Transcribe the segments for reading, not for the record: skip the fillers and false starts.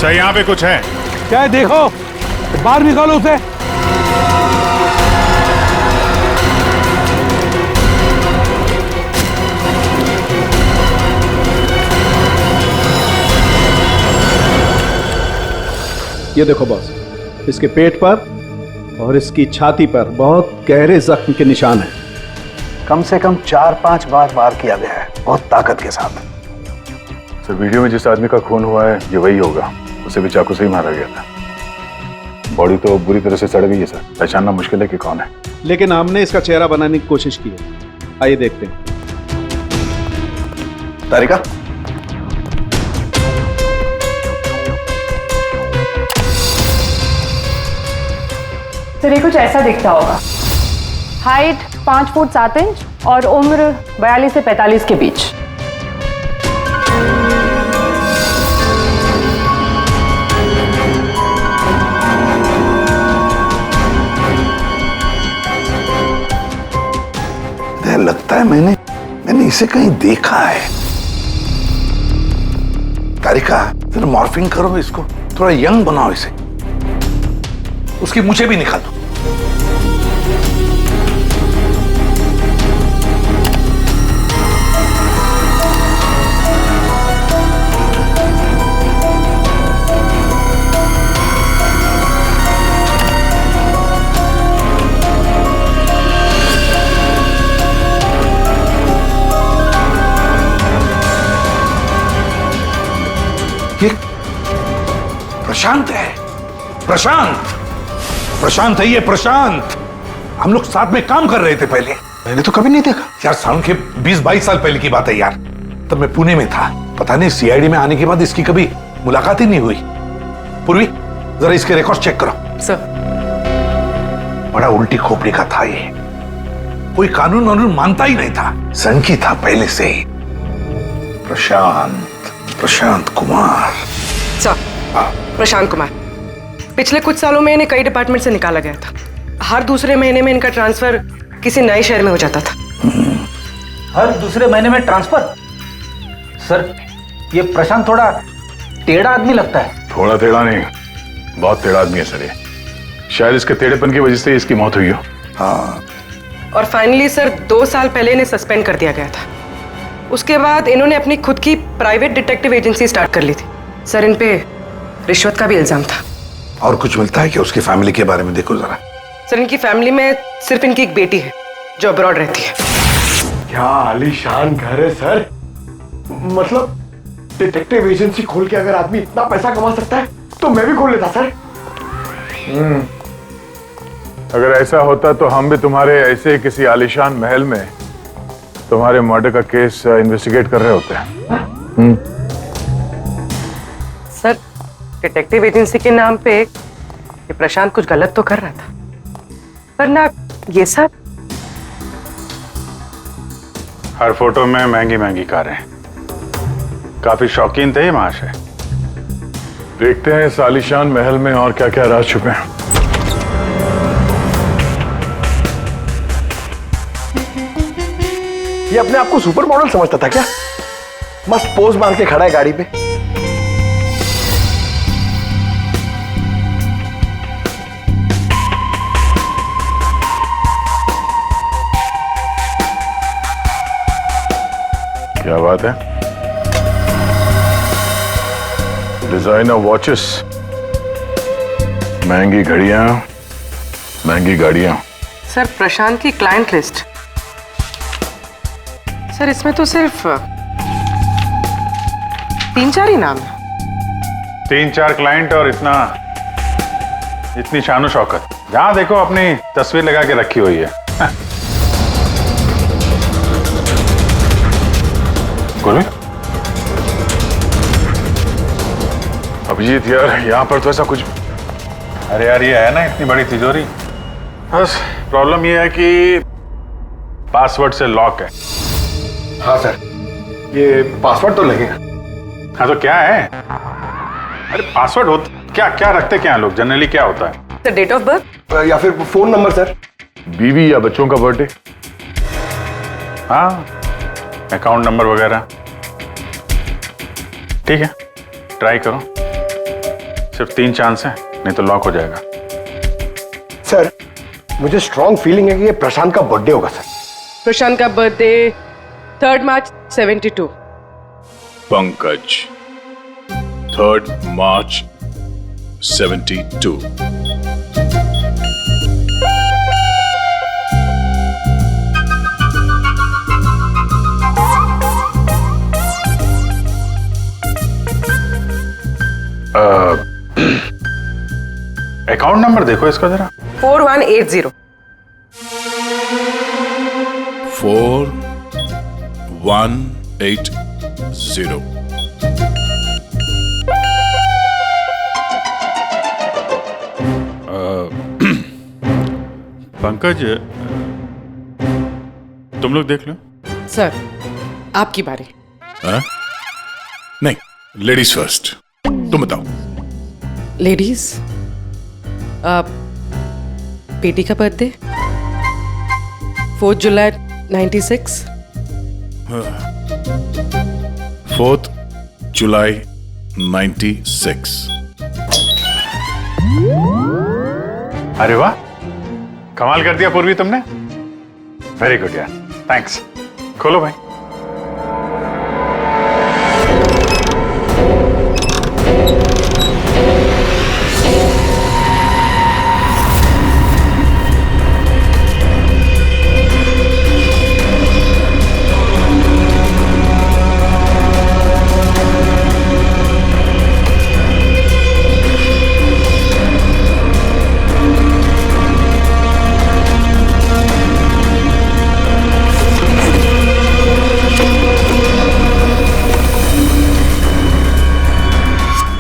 Sir यहाँ पे कुछ है। क्या है देखो, बाहर निकालो उसे। ये देखो बॉस, इसके पेट पर और इसकी छाती पर बहुत गहरे जख्म के निशान हैं। कम से कम 4-5 बार वार किया गया है, बहुत ताकत के साथ। सर वीडियो में जिस आदमी का खून हुआ है ये वही होगा, उसे भी चाकू से ही मारा गया था। बॉडी तो बुरी तरह से सड़ गई है सर, पहचानना मुश्किल है कि कौन है। लेकिन हमने इसका चेहरा बनाने की कोशिश की है, आइए देखते हैं। तारिका, सर ये कुछ ऐसा दिखता होगा। हाइट 5 फुट 7 इंच और उम्र 42 से 45 के बीच। लगता है मैंने इसे कहीं देखा है। तारिका, फिर मॉर्फिंग करो इसको, थोड़ा यंग बनाओ इसे, उसकी मूछें भी निकाल दो। ये प्रशांत है, प्रशांत है ये, प्रशांत। हम लोग साथ में काम कर रहे थे पहले। मैंने तो कभी नहीं देखा यार, साल के 20-22 साल पहले की बात है यार। तब मैं पुणे में था, पता नहीं सीआईडी में आने के बाद इसकी कभी मुलाकात ही नहीं हुई। पूर्वी, जरा इसके रिकॉर्ड चेक करो। सर, बड़ा उल्टी खोपड़ी का था ये, कोई कानून वानून मानता ही नहीं था, सनकी था पहले से ही। प्रशांत कुमार। सर, प्रशांत कुमार पिछले कुछ सालों में इन्हें कई डिपार्टमेंट से निकाला गया था। हर दूसरे महीने में इनका ट्रांसफर किसी नए शहर में हो जाता था। हर दूसरे महीने में ट्रांसफर? सर, ये प्रशांत थोड़ा टेढ़ा आदमी लगता है। थोड़ा टेढ़ा नहीं, बहुत टेढ़ा आदमी है सर ये। शायद इसके टेढ़ेपन की वजह से इसकी मौत हुई हो। हाँ, और फाइनली सर 2 साल पहले इन्हें सस्पेंड कर दिया गया था। उसके बाद इन्होंने अपनी खुद की प्राइवेट डिटेक्टिव एजेंसी स्टार्ट कर ली थी। सर, इन पे रिश्वत का भी इल्जाम था। और कुछ मिलता है क्या उसकी फैमिली के बारे में? देखो जरा। सर, इनकी फैमिली में सिर्फ इनकी एक बेटी है जो अब्रॉड रहती है। क्या आलीशान घर है सर। मतलब डिटेक्टिव एजेंसी खोल के अगर आदमी इतना पैसा कमा सकता है तो मैं भी खोल लेता सर। अगर ऐसा होता तो हम भी तुम्हारे ऐसे किसी आलीशान महल में तुम्हारे मर्डर का केस इन्वेस्टिगेट कर रहे होते हैं। सर, डिटेक्टिव एजेंसी के नाम पे ये प्रशांत कुछ गलत तो कर रहा था, पर ना ये सब। हर फोटो में महंगी महंगी कारें, काफी शौकीन थे ये महाशय। देखते हैं इस आलीशान महल में और क्या क्या राज छुपे हैं। ये अपने आप को सुपर मॉडल समझता था क्या? मस्त पोज मार के खड़ा है गाड़ी पे। क्या बात है? डिजाइनर वॉचेस, महंगी घड़ियां, महंगी गाड़ियां। सर, प्रशांत की क्लाइंट लिस्ट। सर, इसमें तो सिर्फ 3-4 ही नाम है। 3-4 क्लाइंट और इतनी शानो शौकत। जहां देखो अपनी तस्वीर लगा के रखी हुई है। गुरु अभिजीत यार, यहाँ पर तो ऐसा कुछ। अरे यार, ये है ना इतनी बड़ी तिजोरी, बस प्रॉब्लम ये है कि पासवर्ड से लॉक है। हाँ सर, ये पासवर्ड तो लगेगा। हाँ तो क्या है? अरे पासवर्ड हो क्या क्या रखते क्या लोग जनरली, क्या होता है? सर, डेट ऑफ बर्थ या फिर फोन नंबर सर। बीवी या बच्चों का बर्थडे, हाँ, अकाउंट नंबर वगैरह। ठीक है, ट्राई करो। सिर्फ 3 चांस हैं, नहीं तो लॉक हो जाएगा। सर मुझे स्ट्रॉन्ग फीलिंग है कि ये प्रशांत का बर्थडे होगा सर। प्रशांत का बर्थडे 3 मार्च 72। पंकज 3 मार्च 72। अकाउंट नंबर देखो इसका जरा। 4180। 4180। पंकज तुम लोग देख लो। सर आपकी बारी। हाँ? नहीं, लेडीज फर्स्ट। तुम बताओ। लेडीज, बेटी का बर्थडे 4 जुलाई 96। 4 जुलाई 96। अरे वाह, कमाल कर दिया पूर्वी तुमने। वेरी गुड यार, थैंक्स। खोलो भाई।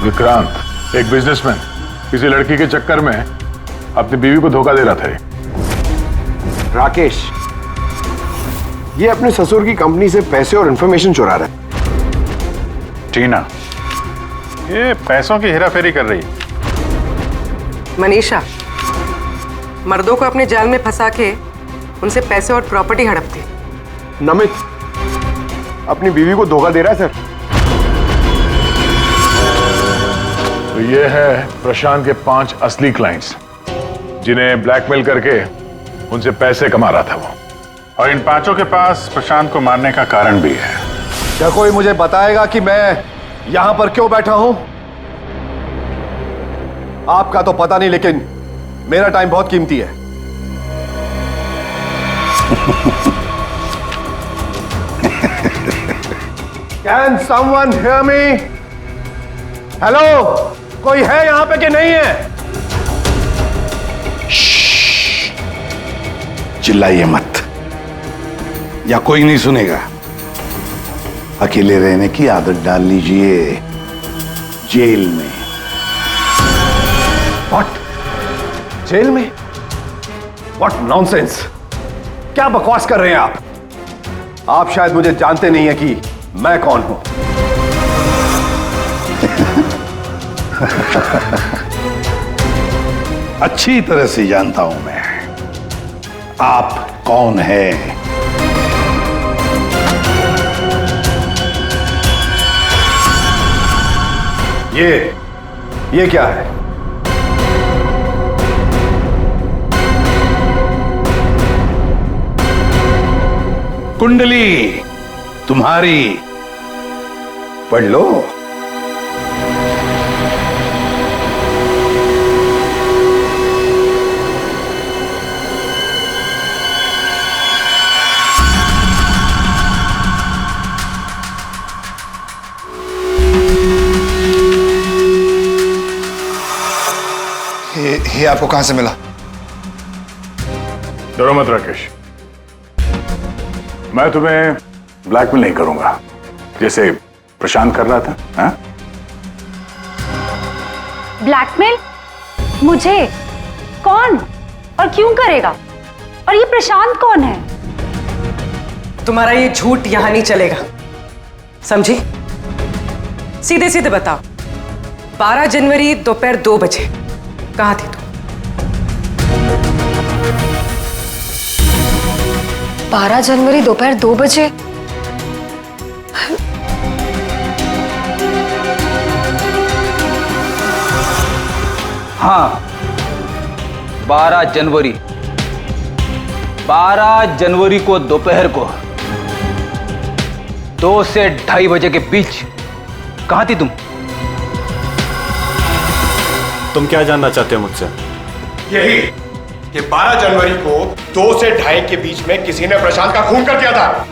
विक्रांत एक बिजनेसमैन किसी लड़की के चक्कर में अपनी बीवी को धोखा दे रहा था। राकेश ये अपने ससुर की कंपनी से पैसे और इंफॉर्मेशन चुरा रहा है। टीना ये पैसों की हेराफेरी कर रही है। मनीषा मर्दों को अपने जाल में फंसा के उनसे पैसे और प्रॉपर्टी हड़पती। नमित अपनी बीवी को धोखा दे रहा है सर। तो ये है प्रशांत के 5 असली क्लाइंट्स जिन्हें ब्लैकमेल करके उनसे पैसे कमा रहा था वो। और इन 5 के पास प्रशांत को मारने का कारण भी है। क्या कोई मुझे बताएगा कि मैं यहां पर क्यों बैठा हूं? आपका तो पता नहीं, लेकिन मेरा टाइम बहुत कीमती है। Can someone hear me? Hello, कोई है यहां पे कि नहीं है? चिल्लाइए मत, या कोई नहीं सुनेगा। अकेले रहने की आदत डाल लीजिए जेल में। What? जेल में? What nonsense? क्या बकवास कर रहे हैं आप? आप शायद मुझे जानते नहीं है कि मैं कौन हूं। अच्छी तरह से जानता हूं मैं आप कौन है। ये क्या है? कुंडली तुम्हारी, पढ़ लो। ये आपको कहां से मिला? डरो मत राकेश, मैं तुम्हें ब्लैकमेल नहीं करूंगा जैसे प्रशांत कर रहा था। हाँ? ब्लैकमेल? मुझे? कौन और क्यों करेगा? और ये प्रशांत कौन है? तुम्हारा ये झूठ यहां नहीं चलेगा, समझी? सीधे सीधे बताओ, 12 जनवरी दोपहर 2 बजे कहां थी तू? 12 जनवरी दोपहर 2 बजे? हाँ, 12 जनवरी को दोपहर को 2 से 2:30 बजे के बीच कहां थी तुम? तुम क्या जानना चाहते हो मुझसे? यही कि 12 जनवरी को 2 से 2:30 के बीच में किसी ने प्रशांत का खून कर दिया था।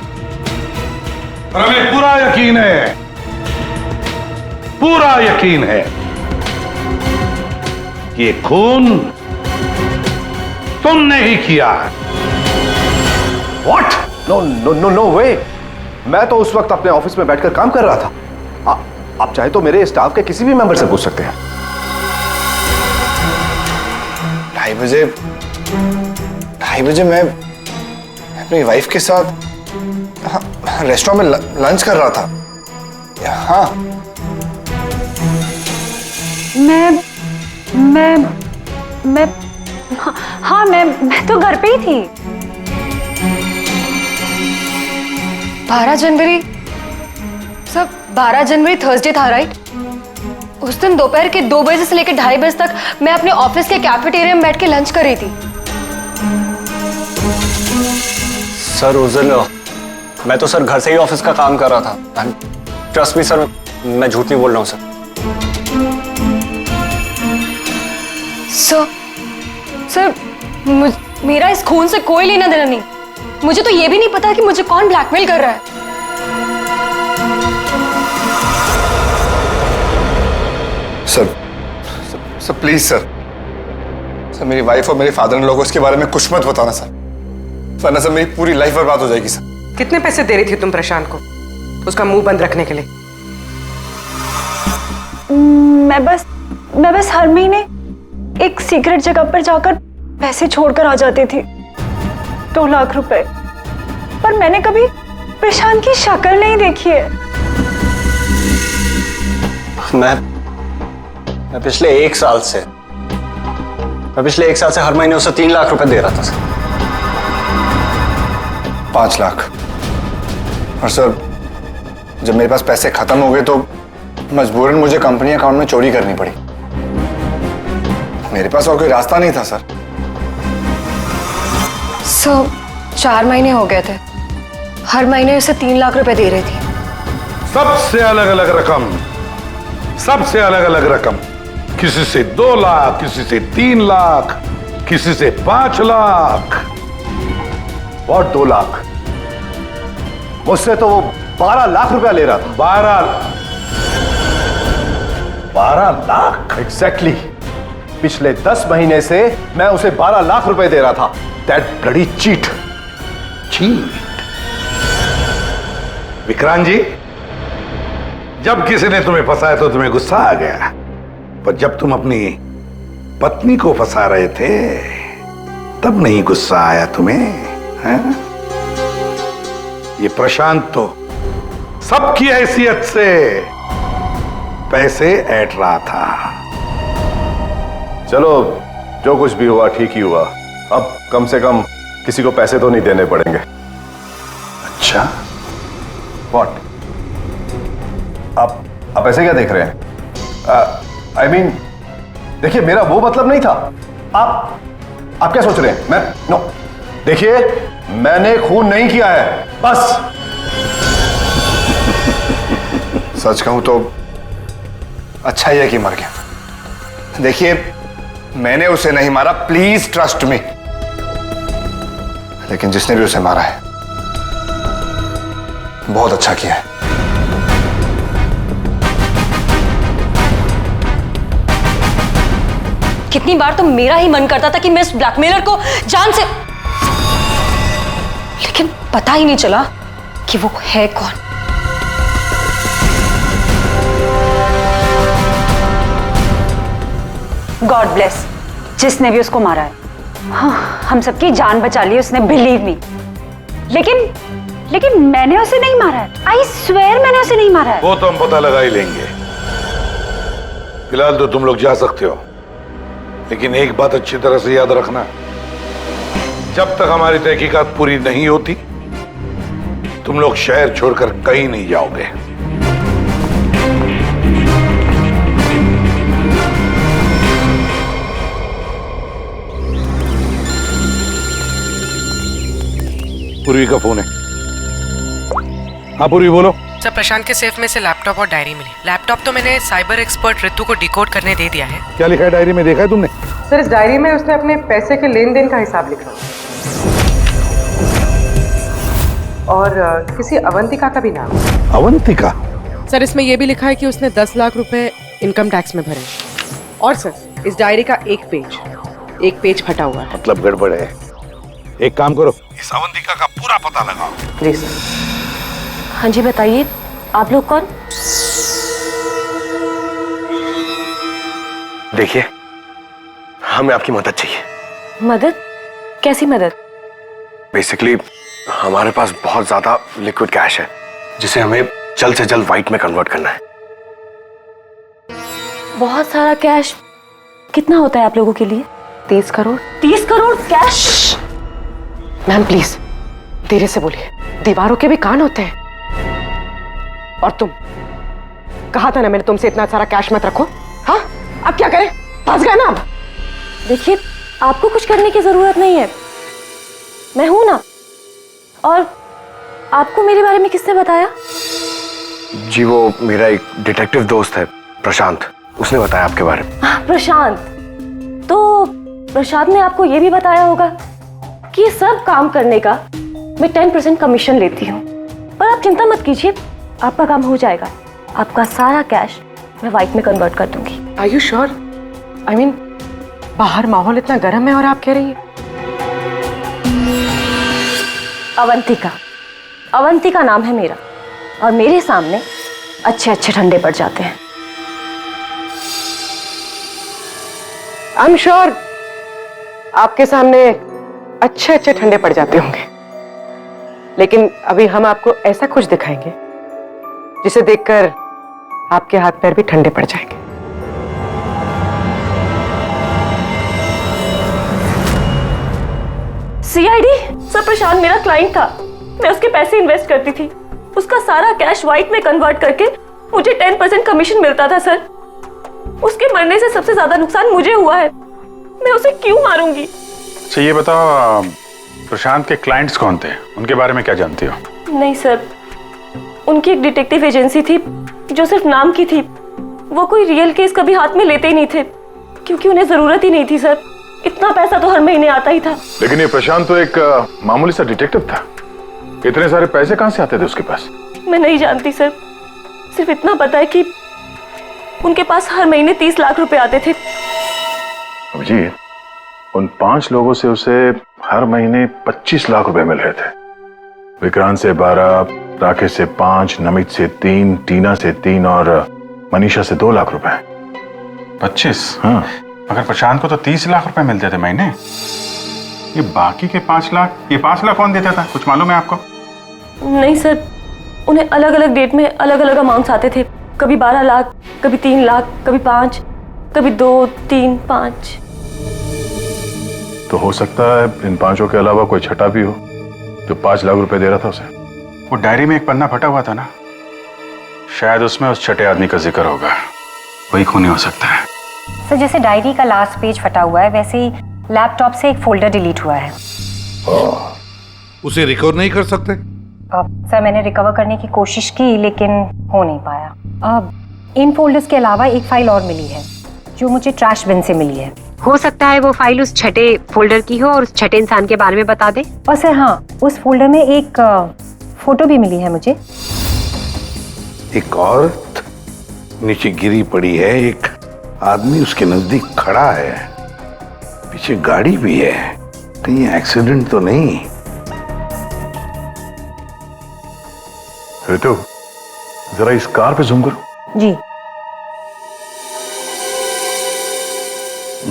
और हमें पूरा यकीन है कि ये खून तुमने ही किया। What? No no no no way. मैं तो उस वक्त अपने ऑफिस में बैठकर काम कर रहा था। आप चाहे तो मेरे स्टाफ के किसी भी मेंबर से पूछ सकते हैं। 2:30 बजे मैं अपनी वाइफ के साथ रेस्टोरेंट में लंच कर रहा था। हाँ, मैं तो घर पे ही थी। 12 जनवरी सब 12 जनवरी थर्सडे था, राइट? उस दिन दोपहर के 2 बजे से लेकर 2:30 बजे तक मैं अपने ऑफिस के कैफेटेरिया में बैठ के लंच कर रही थी। सर उस दिन मैं तो सर घर से ही ऑफिस का काम कर रहा था। ट्रस्ट मी सर, मैं झूठ नहीं बोल रहा हूँ सर। सर मेरा इस खून से कोई लेना देना नहीं। मुझे तो ये भी नहीं पता कि मुझे कौन ब्लैकमेल कर रहा है। सर प्लीज सर मेरी वाइफ और मेरे फादर इन लोगों इसके बारे में कुछ मत बताना सर, वरना सर मेरी पूरी लाइफ बर्बाद हो जाएगी सर। कितने पैसे दे रही थी तुम प्रशांत को उसका मुंह बंद रखने के लिए? मैं बस हर महीने एक सीक्रेट जगह पर जाकर पैसे छोड़कर आ जाती थी, 2 लाख रुपए। पर मैंने कभी प्रशांत की शक्ल नहीं देखी है। मैं पिछले 1 साल से हर महीने उसे 3 लाख रुपए दे रहा था सर। 5 लाख। और सर जब मेरे पास पैसे खत्म हो गए तो मजबूरन मुझे कंपनी अकाउंट में चोरी करनी पड़ी। मेरे पास और कोई रास्ता नहीं था सर। 4 महीने हो गए थे, हर महीने उसे 3 लाख रुपए दे रही थी। सबसे अलग अलग रकम, किसी से 2 लाख, किसी से 3 लाख, किसी से 5 लाख। और 2 लाख? मुझसे तो वो 12 लाख रुपया ले रहा था। 12 लाख? एग्जैक्टली। पिछले 10 महीने से मैं उसे 12 लाख रुपए दे रहा था। That bloody cheat. Vikrant ji, जब किसी ने तुम्हें फंसाया तो तुम्हें गुस्सा आ गया, पर जब तुम अपनी पत्नी को फंसा रहे थे तब नहीं गुस्सा आया तुम्हें? हैं? ये प्रशांत तो सबकी हैसियत से पैसे ऐंठ रहा था। चलो, जो कुछ भी हुआ ठीक ही हुआ। अब कम से कम किसी को पैसे तो नहीं देने पड़ेंगे। अच्छा, व्हाट? आप ऐसे क्या देख रहे हैं? आई मीन, देखिए मेरा वो मतलब नहीं था। आप क्या सोच रहे हैं? मैं नो, देखिए मैंने खून नहीं किया है, बस। सच कहूं तो अच्छा ही है कि मर गया। देखिए मैंने उसे नहीं मारा, प्लीज ट्रस्ट मी। लेकिन जिसने भी उसे मारा है बहुत अच्छा किया है। कितनी बार तो मेरा ही मन करता था कि मैं इस ब्लैकमेलर को जान से, लेकिन पता ही नहीं चला कि वो है कौन। गॉड ब्लेस जिसने भी उसको मारा है। हाँ, हम सबकी जान बचा ली उसने, बिलीव मी। लेकिन मैंने उसे नहीं मारा है। आई स्वेयर मैंने उसे नहीं मारा है। वो तो हम पता लगा ही लेंगे। फिलहाल तो तुम लोग जा सकते हो, लेकिन एक बात अच्छी तरह से याद रखना, जब तक हमारी तहकीकात पूरी नहीं होती तुम लोग शहर छोड़कर कहीं नहीं जाओगे। पूर्वी का फोन है। हाँ पूर्वी बोलो। सर, प्रशांत के सेफ में से लैपटॉप और डायरी मिली। लैपटॉप तो मैंने साइबर एक्सपर्ट ऋतु को डिकोड करने दे दिया है। क्या लिखा है डायरी में, देखा है तुमने? सर, इस डायरी में उसने अपने पैसे के लेन देन का हिसाब लिखा और किसी अवंतिका का भी नाम। अवंतिका? सर, इसमें यह भी लिखा है कि उसने 10 लाख रुपए इनकम टैक्स में भरे। और सर, इस डायरी का एक पेज फटा हुआ है। मतलब गड़बड़ है। एक काम करो, इस अवंतिका का पूरा पता लगाओ। जी सर। हाँ जी बताइए, आप लोग कौन? देखिए, हमें आपकी मदद चाहिए। मदद? कैसी मदद? बेसिकली हमारे पास बहुत ज्यादा लिक्विड कैश है जिसे हमें जल्द से जल्द व्हाइट में कन्वर्ट करना है। बहुत सारा कैश? कितना होता है आप लोगों के लिए? 30 crore. 30 crore cash? Ma'am please धीरे से बोलिए, दीवारों के भी कान होते हैं। और तुम, कहा था ना मैंने तुमसे इतना सारा कैश मत रखो। हाँ, अब क्या करें? फंस गए ना अब। देखिए, आपको कुछ करने की जरूरत नहीं है, मैं हूं ना। और आपको मेरे बारे में किसने बताया? जी वो मेरा एक डिटेक्टिव दोस्त है प्रशांत, उसने बताया आपके बारे में। प्रशांत? तो प्रशांत ने आपको यह भी बताया होगा कि ये सब काम करने का मैं 10% कमीशन लेती हूँ। पर आप चिंता मत कीजिए, आपका काम हो जाएगा। आपका सारा कैश मैं व्हाइट में कन्वर्ट कर दूंगी। Are you sure? I mean, बाहर माहौल इतना गर्म है और आप कह रही हैं। अवंतिका नाम है मेरा, और मेरे सामने अच्छे अच्छे ठंडे पड़ जाते हैं। आई एम श्योर आपके सामने अच्छे अच्छे ठंडे पड़ जाते होंगे, लेकिन अभी हम आपको ऐसा कुछ दिखाएंगे जिसे देखकर आपके हाथ पैर भी ठंडे पड़ जाएंगे। सीआईडी? सर, प्रशांत मेरा क्लाइंट था, मैं उसके पैसे इन्वेस्ट करती थी। उसका सारा कैश व्हाइट में कन्वर्ट करके मुझे 10% कमीशन मिलता था सर। उसके मरने से सबसे ज्यादा नुकसान मुझे हुआ है, मैं उसे क्यों मारूंगी? अच्छा ये बताओ, प्रशांत के क्लाइंट्स कौन थे, उनके बारे में क्या जानती हो? नहीं सर, उनकी एक डिटेक्टिव एजेंसी थी जो सिर्फ नाम की थी। वो कोई रियल केस कभी हाथ में लेते ही नहीं थे, क्योंकि उन्हें जरूरत ही नहीं थी सर। इतना पैसा तो हर महीने आता ही था। लेकिन ये प्रशांत तो एक मामूली सा डिटेक्टिव था, इतने सारे पैसे कहां से आते थे उसके पास? मैं नहीं जानती सर, सिर्फ इतना पता है कि उनके पास हर महीने 30 लाख रुपए आते थे। जी, उन 5 लोगों से उसे हर महीने 25 लाख रुपए मिल रहे थे। विक्रांत से 12, राकेश से 5, नमित से 3, टीना से 3 और मनीषा से 2 लाख रुपए। 25? हाँ। मगर प्रशांत को तो 30 लाख रुपए मिलते थे महीने। ये बाकी के 5 लाख, ये 5 लाख कौन देता था, कुछ मालूम है आपको? नहीं सर, उन्हें अलग अलग डेट में अलग अलग अमाउंट्स आते थे। कभी 12 लाख, कभी 3 लाख, कभी 5, कभी 2, 3, 5। तो हो सकता है इन 5 के अलावा कोई छठा भी हो जो 5 लाख रुपए दे रहा था उसे। वो डायरी में एक पन्ना फटा हुआ था ना, शायद उसमें उस छठे आदमी का जिक्र होगा, वही खूनी हो सकता है। सर, जैसे डायरी का लास्ट पेज फटा हुआ है, वैसे ही लैपटॉप से एक फोल्डर डिलीट हुआ है। उसे रिकवर नहीं कर सकते? सर, मैंने रिकवर करने की कोशिश की लेकिन हो नहीं पाया। इन फोल्डर्स के अलावा एक फाइल और मिली है जो मुझे ट्रैश बिन से मिली है। हो सकता है वो फाइल उस छठे फोल्डर की हो और उस छठे इंसान के बारे में बता दे। और सर हाँ, उस फोल्डर में एक फोटो भी मिली है मुझे। एक औरत नीचे गिरी पड़ी है, एक आदमी उसके नजदीक खड़ा है, पीछे गाड़ी भी है। कहीं एक्सीडेंट तो नहीं? ऋतु, जरा इस कार पे जूम करो। जी।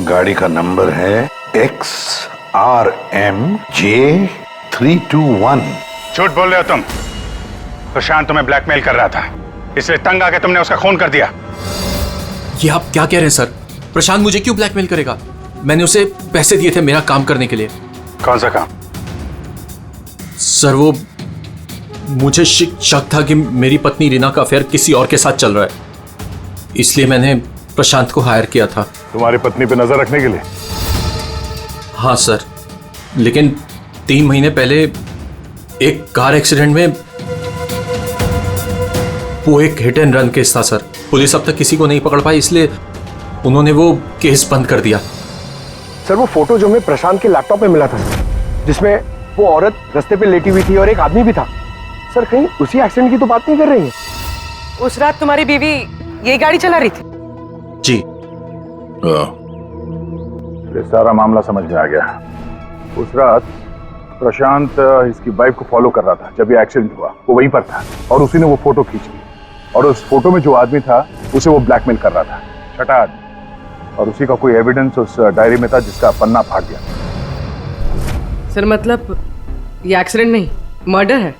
गाड़ी का नंबर है XRMJ321। झूठ बोल रहे हो तुम। प्रशांत तुम्हें ब्लैकमेल कर रहा था, इसलिए तंग आके तुमने उसका खून कर दिया। ये आप क्या कह रहे हैं सर? प्रशांत मुझे क्यों ब्लैकमेल करेगा? मैंने उसे पैसे दिए थे मेरा काम करने के लिए। कौन सा काम? सर, वो मुझे शक था कि मेरी पत्नी रीना का अफेयर किसी और के साथ चल रहा है, इसलिए मैंने प्रशांत को हायर किया था। तुम्हारी पत्नी पे नजर रखने के लिए? हाँ सर, लेकिन 3 महीने पहले एक कार एक्सीडेंट में, वो एक हिट एंड रन केस था सर। पुलिस अब तक किसी को नहीं पकड़ पाई, इसलिए उन्होंने वो केस बंद कर दिया। सर वो फोटो जो हमें प्रशांत के लैपटॉप में मिला था जिसमें वो औरत रास्ते पे लेटी हुई थी और एक आदमी भी था, सर कहीं उसी एक्सीडेंट की तो बात नहीं कर रही है? उस रात तुम्हारी बीवी यही गाड़ी चला रही थी? जी। ये सारा मामला समझ में आ गया। उस रात प्रशांत इसकी वाइफ को फॉलो कर रहा था। जब ये एक्सीडेंट हुआ वो वहीं पर था और उसी ने वो फोटो खींची, और उस फोटो में जो आदमी था उसे वो ब्लैकमेल कर रहा था, छठा आदमी, और उसी का कोई एविडेंस उस डायरी में था जिसका पन्ना फाड़ गया। सर मतलब ये एक्सीडेंट नहीं, मर्डर है।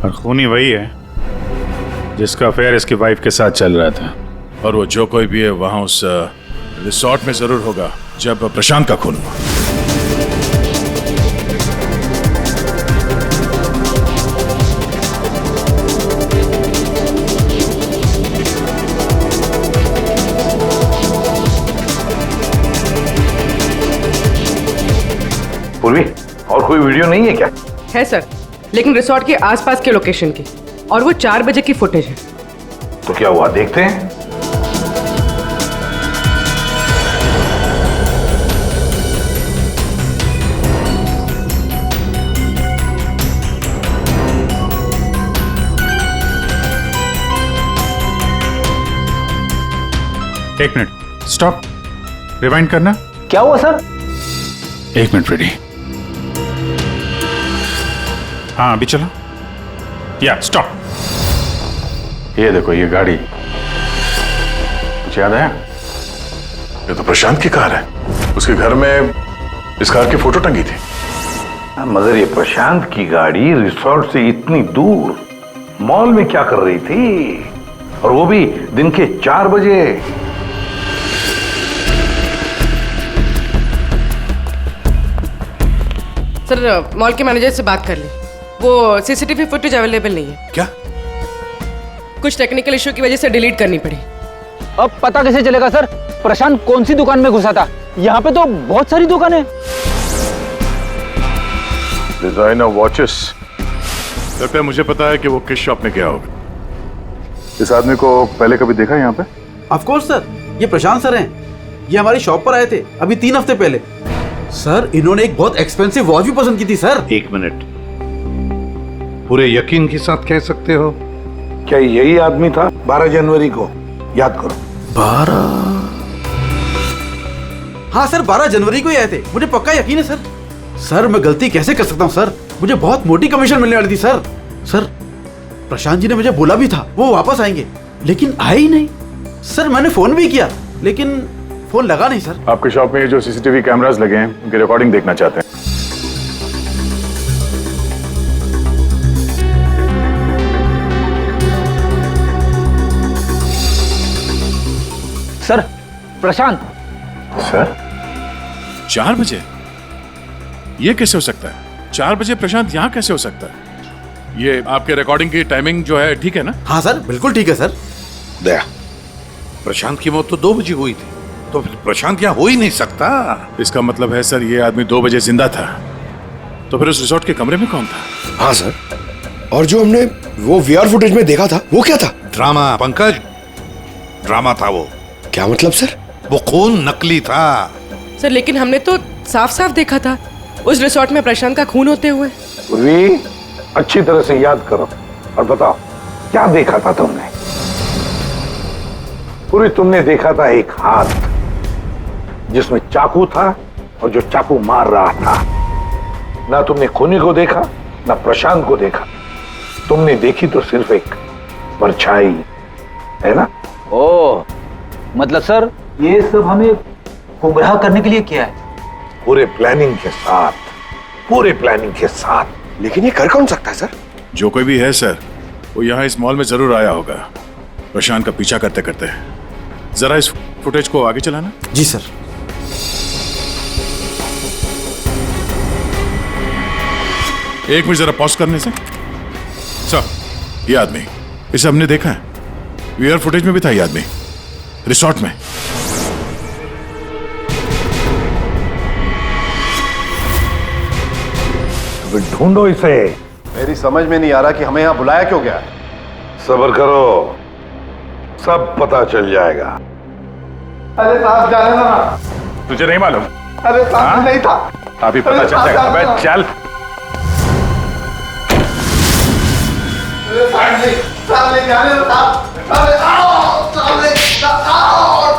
और खूनी वही है जिसका अफेयर इसकी वाइफ के साथ चल रहा था। और वो जो कोई भी है वहां उस रिसोर्ट में जरूर होगा जब प्रशांत का खून हुआ। पूर्वी, और कोई वीडियो नहीं है क्या? है सर, लेकिन रिसोर्ट के आसपास के लोकेशन की, और वो 4 बजे की फुटेज है। तो क्या हुआ, देखते हैं। एक मिनट, स्टॉप, रिवाइंड करना। क्या हुआ सर? एक मिनट, रेडी। हाँ अभी चलो। या स्टॉप। ये देखो ये गाड़ी, कुछ याद आया? ये तो प्रशांत की कार है। उसके घर में इस कार की फोटो टंगी थी। मगर ये प्रशांत की गाड़ी रिसोर्ट से इतनी दूर मॉल में क्या कर रही थी, और वो भी दिन के 4 बजे? सर मॉल के मैनेजर से बात कर ली, वो सीसीटीवी फुटेज अवेलेबल नहीं है। क्या? कुछ टेक्निकल इशू की वजह से डिलीट करनी पड़ी। अब पता कैसे चलेगा सर प्रशांत कौन सी दुकान में घुसा था? यहाँ पे तो बहुत सारी दुकानें। Designer watches. लगता है मुझे पता है कि वो किस शॉप में गया होगा। इस आदमी को पहले कभी देखा यहाँ पे? ऑफ कोर्स सर, ये प्रशांत सर हैं। ये हमारी शॉप पर आए थे अभी 3 हफ्ते पहले। सर इन्होंने एक बहुत एक्सपेंसिव वॉच भी पसंद की थी सर। एक मिनट, पूरे यकीन के साथ कह सकते हो क्या यही आदमी था? 12 जनवरी को, याद करो। 12? हाँ सर, 12 जनवरी को ही आए थे, मुझे पक्का यकीन है सर। सर मैं गलती कैसे कर सकता हूँ सर, मुझे बहुत मोटी कमीशन मिलने वाली थी सर। सर प्रशांत जी ने मुझे बोला भी था वो वापस आएंगे, लेकिन आए ही नहीं। सर मैंने फोन भी किया लेकिन फोन लगा नहीं सर। आपकी शॉप में जो सीसीटीवी कैमरास लगे हैं उनकी रिकॉर्डिंग देखना चाहते हैं। सर प्रशांत। सर 4 बजे? ये कैसे हो सकता है? 4 बजे प्रशांत यहाँ कैसे हो सकता है? ये आपके रिकॉर्डिंग की टाइमिंग जो है ठीक है ना? हाँ सर बिल्कुल ठीक है सर। दया, प्रशांत की मौत तो 2 बजे हुई थी, तो फिर प्रशांत यहाँ हो ही नहीं सकता। इसका मतलब है सर ये आदमी 2 बजे जिंदा था, तो फिर उस रिसोर्ट के कमरे में कौन था? हाँ सर, और जो हमने वो वीआर फुटेज में देखा था वो क्या था? ड्रामा पंकज, ड्रामा था वो। क्या मतलब सर? वो खून नकली था। सर लेकिन हमने तो साफ साफ देखा था उस रिसोर्ट में प्रशांत का खून होते हुए। पूर्वी, अच्छी तरह से याद करो और बताओ क्या देखा था तुमने? पूरी तुमने देखा था एक हाथ जिसमें चाकू था और जो चाकू मार रहा था। ना तुमने खूनी को देखा ना प्रशांत को देखा, तुमने देखी तो सिर्फ एक परछाई, है ना? ओ मतलब सर ये सब हमें गुमराह करने के लिए किया है? पूरे प्लानिंग के साथ, पूरे प्लानिंग के साथ। लेकिन ये कर कौन सकता है सर? जो कोई भी है सर, वो यहाँ इस मॉल में जरूर आया होगा प्रशांत का पीछा करते करते। जरा इस फुटेज को आगे चलाना। जी सर। एक मिनट जरा पॉज करने से। सर ये आदमी, इसे हमने देखा है, वीआर फुटेज में भी था ये आदमी रिसोर्ट में। अभी ढूंढो इसे। मेरी समझ में नहीं आ रहा कि हमें यहाँ बुलाया क्यों गया है। सब्र करो, सब पता चल जाएगा। अरे साहब जाने दो ना। तुझे नहीं मालूम? अरे साहब नहीं था। अभी पता चल जाएगा। अबे चल। साहब नहीं जाने दो साहब। अरे आओ साहब नहीं आओ।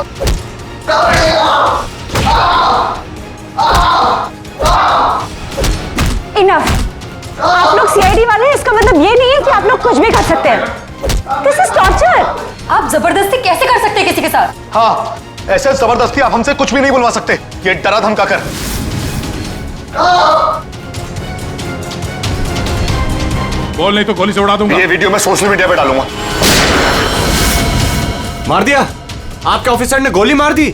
इनफ। आप लोग सीआईडी वाले हैं, इसका मतलब ये नहीं है कि आप लोग कुछ भी कर सकते हैं। This is torture. आप जबरदस्ती कैसे कर सकते हैं किसी के साथ? हाँ, ऐसे जबरदस्ती आप हमसे कुछ भी नहीं बुलवा सकते। ये डरा धमका कर। बोल, नहीं तो गोली से उड़ा दूंगा। ये वीडियो मैं सोशल मीडिया पे डालूंगा। मार दिया? आपके ऑफिसर ने गोली मार दी?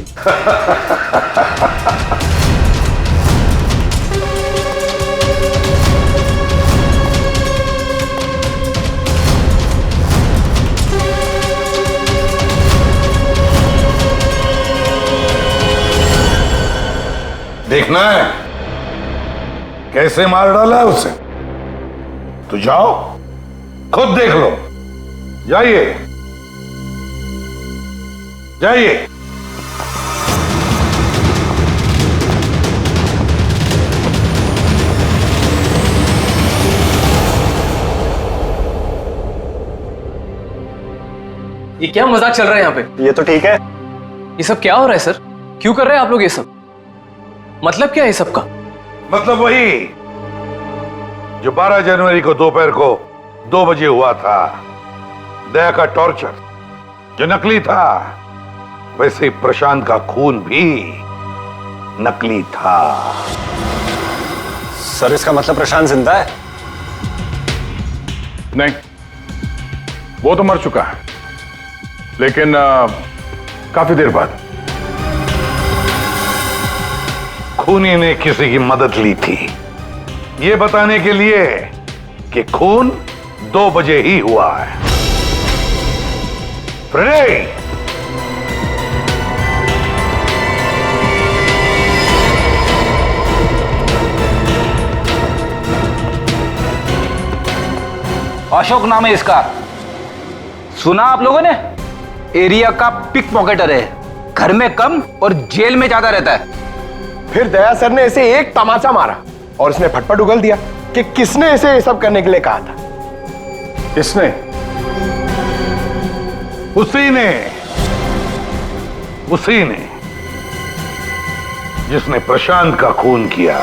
देखना है कैसे मार डाला है उसे? तो जाओ, खुद देख लो। जाइए जाइए। ये क्या मजाक चल रहा है यहाँ पे? ये तो ठीक है। ये सब क्या हो रहा है सर? क्यों कर रहे हैं आप लोग ये सब? मतलब क्या है सब का? मतलब वही जो 12 जनवरी को दोपहर को 2 बजे हुआ था, दया का टॉर्चर जो नकली था, वैसे ही प्रशांत का खून भी नकली था। सर इसका मतलब प्रशांत जिंदा है? नहीं, वो तो मर चुका है, लेकिन काफी देर बाद। खूनी ने किसी की मदद ली थी ये बताने के लिए कि खून 2 बजे ही हुआ है। फ्रेडे, अशोक नाम है इसका। सुना आप लोगों ने? एरिया का पिक पॉकेटर है, घर में कम और जेल में ज्यादा रहता है। फिर दया सर ने इसे एक तमाचा मारा और इसने फटफट उगल दिया कि किसने इसे ये सब करने के लिए कहा था। किसने? उसी ने जिसने प्रशांत का खून किया।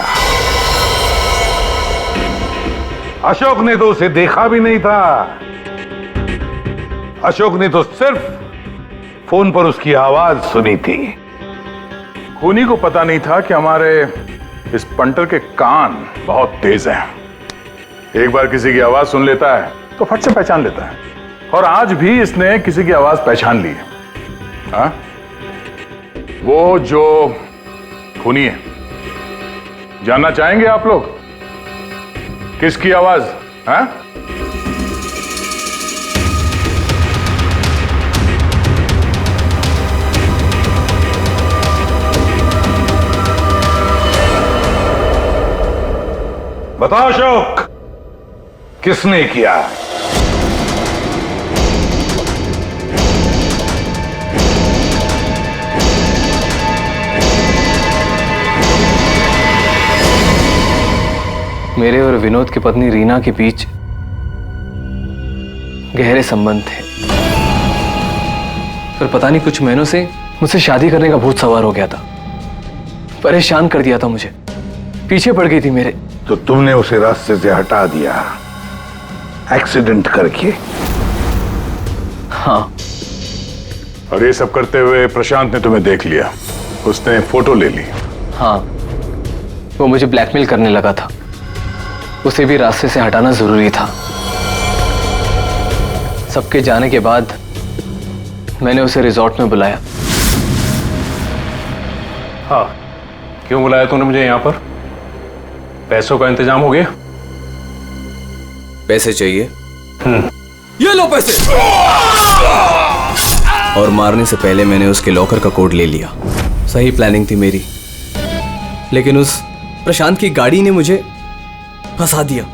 अशोक ने तो उसे देखा भी नहीं था। अशोक ने तो सिर्फ फोन पर उसकी आवाज सुनी थी। खूनी को पता नहीं था कि हमारे इस पंटर के कान बहुत तेज हैं। एक बार किसी की आवाज सुन लेता है तो फट से पहचान लेता है, और आज भी इसने किसी की आवाज पहचान ली है। हाँ? वो जो खूनी है, जानना चाहेंगे आप लोग किसकी आवाज? हाँ? बताओ अशोक, किसने किया? मेरे और विनोद की पत्नी रीना के बीच गहरे संबंध थे, पर पता नहीं कुछ महीनों से मुझसे शादी करने का भूत सवार हो गया था। परेशान कर दिया था मुझे, पीछे पड़ गई थी मेरे। तो तुमने उसे रास्ते से हटा दिया एक्सीडेंट करके? हाँ। और ये सब करते हुए प्रशांत ने तुम्हें देख लिया, उसने फोटो ले ली। हाँ, वो मुझे ब्लैकमेल करने लगा था। उसे भी रास्ते से हटाना जरूरी था। सबके जाने के बाद मैंने उसे रिजॉर्ट में बुलाया। हाँ, क्यों बुलाया तूने मुझे यहाँ पर? पैसों का इंतजाम हो गया? पैसे चाहिए? ये लो पैसे। और मारने से पहले मैंने उसके लॉकर का कोड ले लिया। सही प्लानिंग थी मेरी, लेकिन उस प्रशांत की गाड़ी ने मुझे फंसा दिया।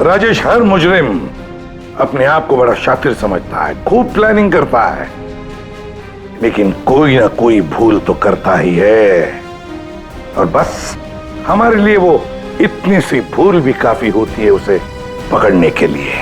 राजेश हर मुजरिम अपने आप को बड़ा शातिर समझता है, खूब प्लानिंग करता है, लेकिन कोई ना कोई भूल तो करता ही है। और बस हमारे लिए वो इतनी सी भूल भी काफी होती है उसे पकड़ने के लिए।